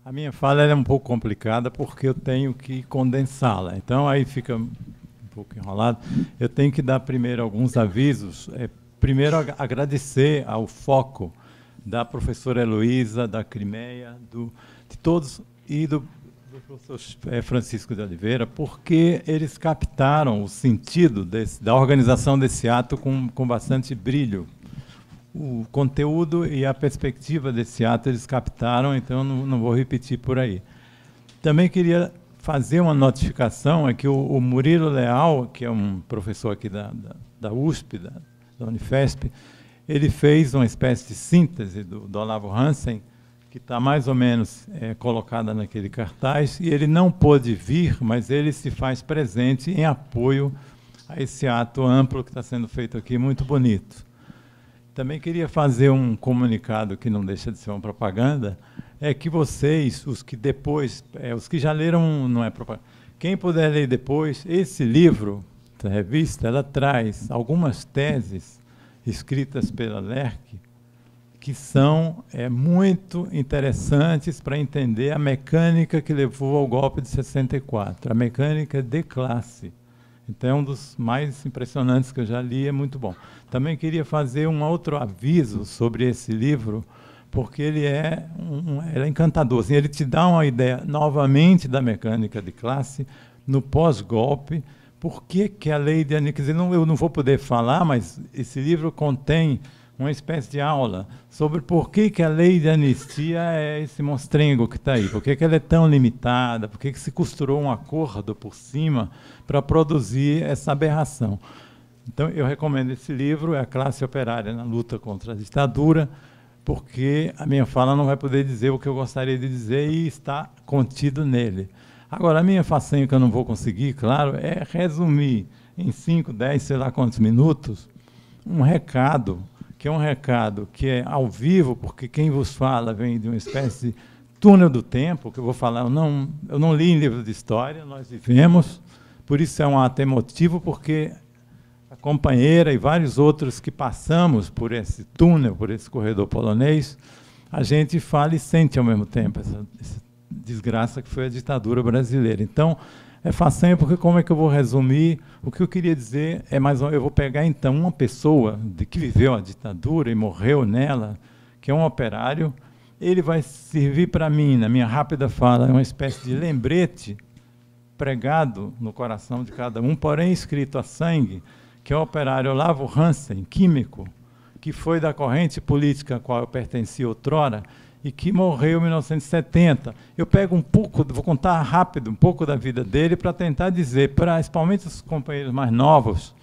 A minha fala é um pouco complicada porque eu tenho que condensá-la. Então, aí fica um pouco enrolado. Eu tenho que dar primeiro alguns avisos. Primeiro, agradecer ao foco da professora Heloísa, da Crimeia, de todos, e do professor Francisco de Oliveira, porque eles captaram o sentido da organização desse ato com bastante brilho. O conteúdo e a perspectiva desse ato eles captaram, então não vou repetir por aí. Também queria fazer uma notificação, é que o Murilo Leal, que é um professor aqui da USP, da Unifesp, ele fez uma espécie de síntese do Olavo Hansen, que está mais ou menos colocada naquele cartaz, e ele não pôde vir, mas ele se faz presente em apoio a esse ato amplo que está sendo feito aqui, muito bonito. Também queria fazer um comunicado que não deixa de ser uma propaganda, é que vocês, os que depois, os que já leram, não é propaganda, quem puder ler depois, esse livro, essa revista, ela traz algumas teses escritas pela Lerch, que são muito interessantes para entender a mecânica que levou ao golpe de 64, a mecânica de classe. Então, é um dos mais impressionantes que eu já li, é muito bom. Também queria fazer um outro aviso sobre esse livro, porque ele é encantador. Assim, ele te dá uma ideia, novamente, da mecânica de classe, no pós-golpe. Por que a lei de anistia... Quer dizer, eu não vou poder falar, mas esse livro contém uma espécie de aula sobre por que a lei de anistia é esse monstrengo que está aí, por que ela é tão limitada, por que se costurou um acordo por cima para produzir essa aberração. Então, eu recomendo esse livro, é A Classe Operária na Luta contra a Ditadura, porque a minha fala não vai poder dizer o que eu gostaria de dizer e está contido nele. Agora, a minha façanha que eu não vou conseguir, claro, é resumir em 5, 10, sei lá quantos minutos, um recado, que é um recado que é ao vivo, porque quem vos fala vem de uma espécie de túnel do tempo, que eu vou falar, eu não li em livro de história, nós vivemos, por isso é um ato emotivo, porque a companheira e vários outros que passamos por esse túnel, por esse corredor polonês, a gente fala e sente ao mesmo tempo essa desgraça que foi a ditadura brasileira. Então, é façanha, porque como é que eu vou resumir? O que eu queria dizer é eu vou pegar, então, uma pessoa que viveu a ditadura e morreu nela, que é um operário, ele vai servir para mim, na minha rápida fala, uma espécie de lembrete pregado no coração de cada um, porém escrito a sangue, que é o operário Olavo Hansen, químico, que foi da corrente política a qual eu pertencia outrora, e que morreu em 1970. Eu pego um pouco, vou contar rápido um pouco da vida dele para tentar dizer, principalmente os companheiros mais novos,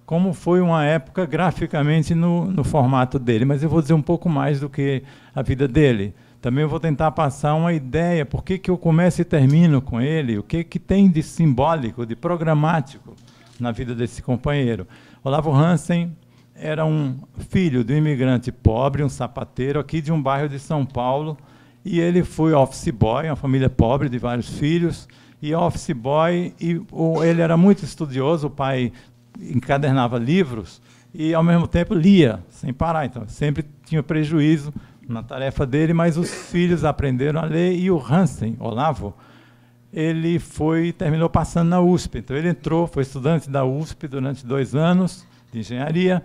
como foi uma época graficamente no formato dele, mas eu vou dizer um pouco mais do que a vida dele. Também eu vou tentar passar uma ideia, por que eu começo e termino com ele, o que tem de simbólico, de programático na vida desse companheiro. Olavo Hansen era um filho de um imigrante pobre, um sapateiro, aqui de um bairro de São Paulo, e ele foi office boy, uma família pobre de vários filhos, e office boy, ele era muito estudioso, o pai encadernava livros, e ao mesmo tempo lia, sem parar, então sempre tinha prejuízo na tarefa dele, mas os filhos aprenderam a ler, e o Hansen, Olavo, ele terminou passando na USP, então ele foi estudante da USP durante 2 anos, de engenharia,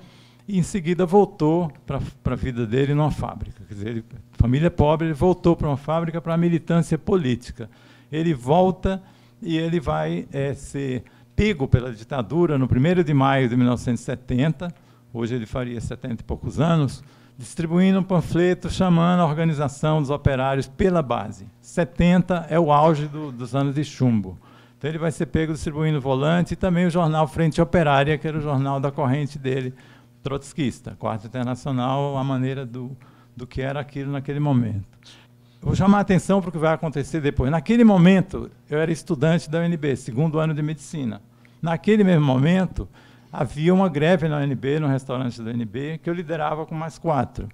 e em seguida voltou para a vida dele numa fábrica. Quer dizer, família pobre, ele voltou para uma fábrica para a militância política. Ele volta e ele vai ser pego pela ditadura no 1º de maio de 1970, hoje ele faria 70 e poucos anos, distribuindo um panfleto chamando a organização dos operários pela base. 70 é o auge dos anos de chumbo. Então ele vai ser pego distribuindo volante e também o jornal Frente Operária, que era o jornal da corrente dele, trotskista, Quarto Internacional, a maneira do que era aquilo naquele momento. Eu vou chamar a atenção para o que vai acontecer depois. Naquele momento, eu era estudante da UNB, 2º ano de medicina. Naquele mesmo momento, havia uma greve na UNB, no restaurante da UNB, que eu liderava com mais 4.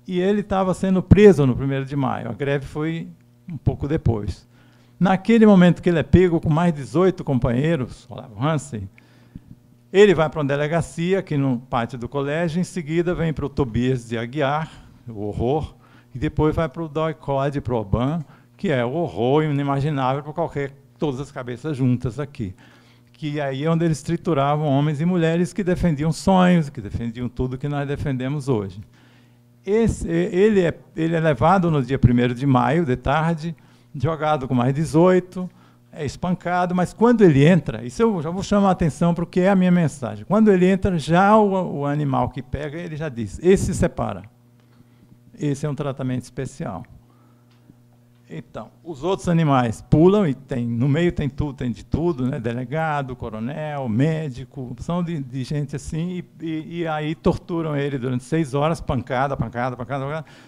E ele estava sendo preso no 1º de maio. A greve foi um pouco depois. Naquele momento que ele é pego com mais 18 companheiros, Olavo Hansen, ele vai para uma delegacia aqui no pátio do colégio, em seguida vem para o Tobias de Aguiar, o horror, e depois vai para o DOI-CODE, para o OBAN, que é o horror inimaginável para todas as cabeças juntas aqui. Que aí é onde eles trituravam homens e mulheres que defendiam sonhos, que defendiam tudo que nós defendemos hoje. Ele é levado no dia 1º de maio, de tarde, jogado com mais 18, é espancado, mas quando ele entra, isso eu já vou chamar a atenção para o que é a minha mensagem. Quando ele entra, já o animal que pega, ele já diz, esse se separa. Esse é um tratamento especial. Então, os outros animais pulam e no meio tem de tudo, né? Delegado, coronel, médico, são de gente assim, e aí torturam ele durante 6 horas, pancada,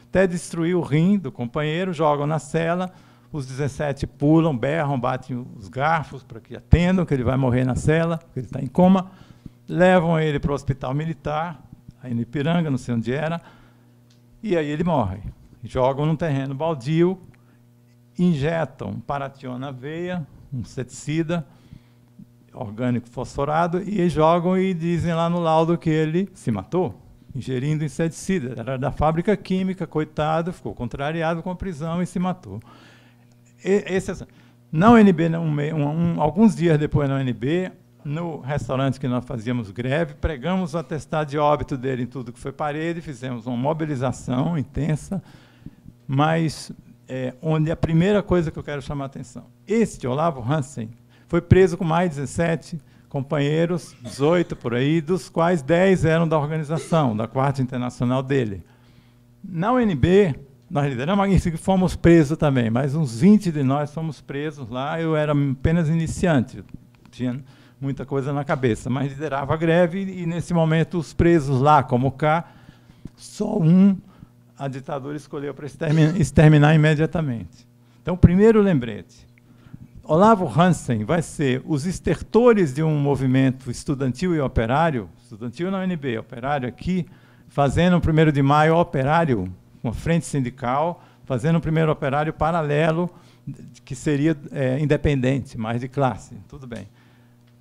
até destruir o rim do companheiro, jogam na cela, os 17 pulam, berram, batem os garfos para que atendam que ele vai morrer na cela, porque ele está em coma, levam ele para o hospital militar, aí no Ipiranga, não sei onde era, e aí ele morre. Jogam num terreno baldio, injetam parationa na veia, um inseticida orgânico fosforado, e jogam e dizem lá no laudo que ele se matou, ingerindo inseticida. Era da fábrica química, coitado, ficou contrariado com a prisão e se matou. Na UNB, alguns dias depois na UNB, no restaurante que nós fazíamos greve, pregamos o atestado de óbito dele em tudo que foi parede, fizemos uma mobilização intensa, mas onde a primeira coisa que eu quero chamar a atenção, Olavo Hansen, foi preso com mais 17 companheiros, 18 por aí, dos quais 10 eram da organização, da Quarta Internacional dele. Na UNB, nós lideramos e fomos presos também, mas uns 20 de nós fomos presos lá, eu era apenas iniciante, tinha muita coisa na cabeça, mas liderava a greve e nesse momento os presos lá, como cá, só a ditadura escolheu para exterminar imediatamente. Então, primeiro lembrete, Olavo Hansen vai ser os estertores de um movimento estudantil e operário, estudantil na UNB, operário aqui, fazendo o 1º de maio operário, uma frente sindical, fazendo o primeiro operário paralelo, que seria independente, mais de classe, tudo bem.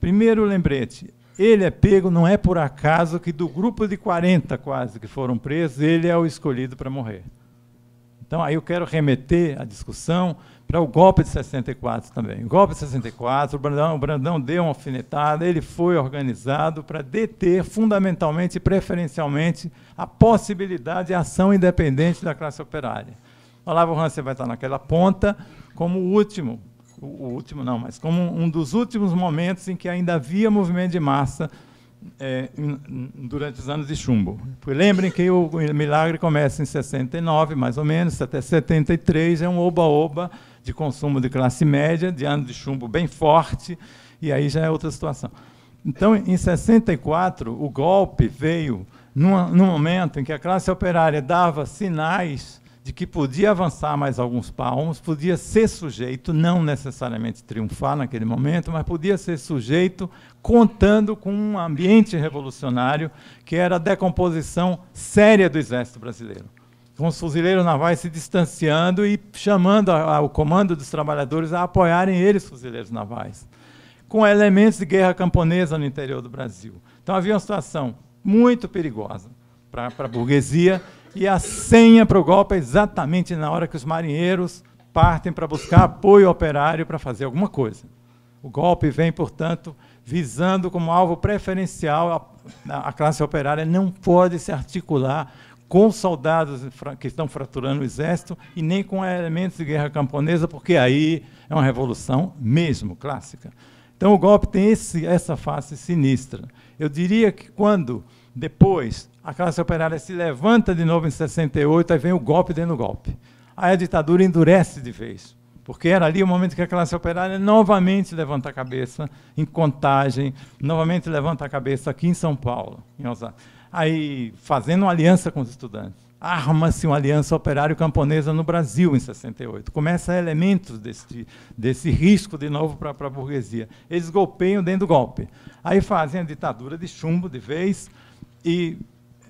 Primeiro lembrete, ele é pego, não é por acaso que do grupo de 40 quase que foram presos, ele é o escolhido para morrer. Então, aí eu quero remeter a discussão para o golpe de 64 também. O golpe de 64, o Brandão deu uma alfinetada, ele foi organizado para deter fundamentalmente e preferencialmente a possibilidade de ação independente da classe operária. O Olavo Hansen vai estar naquela ponta como o último não, mas como um dos últimos momentos em que ainda havia movimento de massa durante os anos de chumbo. Lembrem que o milagre começa em 69, mais ou menos, até 73, é um oba-oba de consumo de classe média, de ano de chumbo bem forte, e aí já é outra situação. Então, em 64, o golpe veio num momento em que a classe operária dava sinais de que podia avançar mais alguns palmos, podia ser sujeito, não necessariamente triunfar naquele momento, mas podia ser sujeito contando com um ambiente revolucionário que era a decomposição séria do Exército Brasileiro, com os fuzileiros navais se distanciando e chamando o comando dos trabalhadores a apoiarem eles, fuzileiros navais, com elementos de guerra camponesa no interior do Brasil. Então havia uma situação muito perigosa para a burguesia, e a senha para o golpe é exatamente na hora que os marinheiros partem para buscar apoio operário para fazer alguma coisa. O golpe vem, portanto, visando como alvo preferencial a classe operária não pode se articular com soldados que estão fraturando o exército e nem com elementos de guerra camponesa, porque aí é uma revolução mesmo, clássica. Então o golpe tem essa face sinistra. Eu diria que quando, depois, a classe operária se levanta de novo em 68, aí vem o golpe dentro do golpe. Aí a ditadura endurece de vez, porque era ali o momento que a classe operária novamente levanta a cabeça em Contagem, novamente levanta a cabeça aqui em São Paulo, em Osasco. Aí, fazendo uma aliança com os estudantes, arma-se uma aliança operário-camponesa no Brasil em 68. Começa elementos desse risco de novo para a burguesia. Eles golpeiam dentro do golpe. Aí fazem a ditadura de chumbo de vez e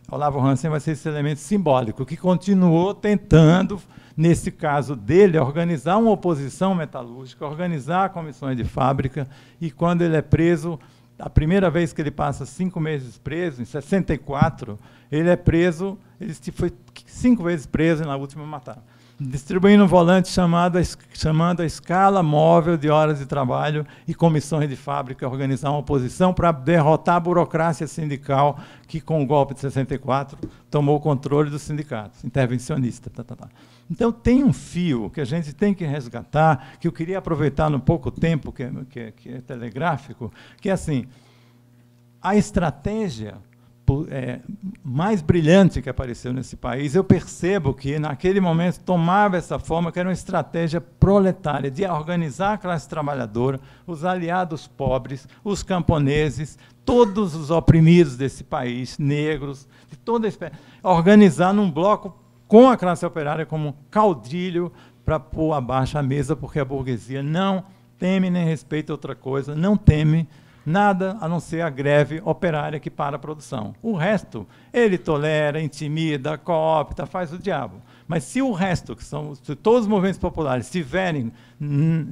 Olavo Hansen vai ser esse elemento simbólico que continuou tentando, nesse caso dele, organizar uma oposição metalúrgica, organizar comissões de fábrica, e quando ele é preso, a primeira vez que ele passa 5 meses preso, em 64, ele é preso, ele foi 5 vezes preso e na última mataram. distribuindo um volante chamando a escala móvel de horas de trabalho e comissões de fábrica, organizar uma oposição para derrotar a burocracia sindical que, com o golpe de 64, tomou o controle dos sindicatos, intervencionista. Então, tem um fio que a gente tem que resgatar, que eu queria aproveitar no pouco tempo, que é telegráfico, que é assim, a estratégia mais brilhante que apareceu nesse país, eu percebo que, naquele momento, tomava essa forma, que era uma estratégia proletária, de organizar a classe trabalhadora, os aliados pobres, os camponeses, todos os oprimidos desse país, negros, de toda a espécie, organizar num bloco com a classe operária como caudilho para pôr abaixo a mesa, porque a burguesia não teme nem respeita outra coisa, não teme nada a não ser a greve operária que para a produção. O resto, ele tolera, intimida, coopta, faz o diabo. Mas se o resto, se todos os movimentos populares estiverem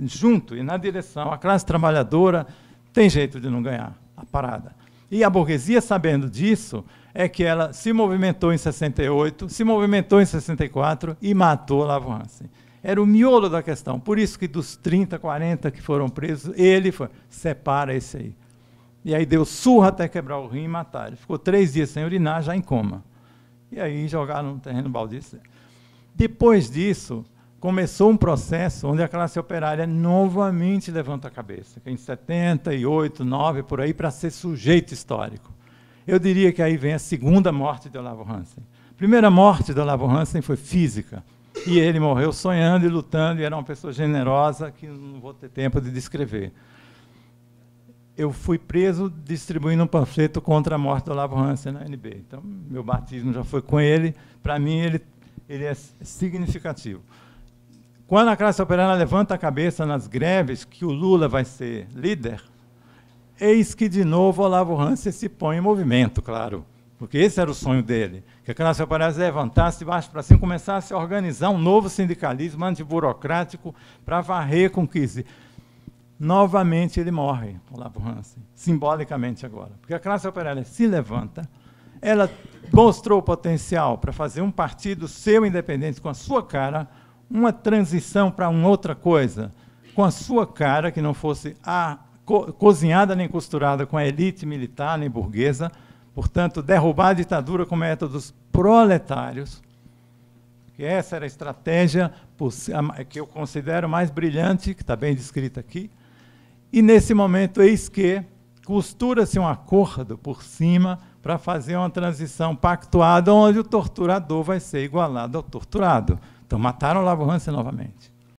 junto e na direção, a classe trabalhadora tem jeito de não ganhar a parada. E a burguesia, sabendo disso, é que ela se movimentou em 68, se movimentou em 64 e matou Olavo Hansen. Era o miolo da questão. Por isso que dos 30, 40 que foram presos, ele foi, separa esse aí. E aí deu surra até quebrar o rim e matar. Ele ficou 3 dias sem urinar, já em coma. E aí jogaram no terreno baldio. Depois disso, começou um processo onde a classe operária novamente levanta a cabeça, que é em 78, 9, por aí, para ser sujeito histórico. Eu diria que aí vem a segunda morte de Olavo Hansen. A primeira morte de Olavo Hansen foi física. E ele morreu sonhando e lutando, e era uma pessoa generosa, que não vou ter tempo de descrever. Eu fui preso distribuindo um panfleto contra a morte do Olavo Hansen na ANB. Então, meu batismo já foi com ele. Para mim, ele é significativo. Quando a classe operária levanta a cabeça nas greves, que o Lula vai ser líder, eis que, de novo, Olavo Hansen se põe em movimento, claro. Porque esse era o sonho dele, que a classe operária se levantasse de baixo para cima, começasse a organizar um novo sindicalismo antiburocrático para varrer com que... Novamente ele morre, Olavo Hansen, simbolicamente agora. Porque a classe operária se levanta, ela mostrou o potencial para fazer um partido seu independente com a sua cara, uma transição para uma outra coisa, com a sua cara, que não fosse cozinhada nem costurada com a elite militar nem burguesa, portanto, derrubar a ditadura com métodos proletários, que essa era a estratégia que eu considero mais brilhante, que está bem descrita aqui, e, nesse momento, eis que costura-se um acordo por cima para fazer uma transição pactuada, onde o torturador vai ser igualado ao torturado. Então, mataram Olavo Hansen novamente.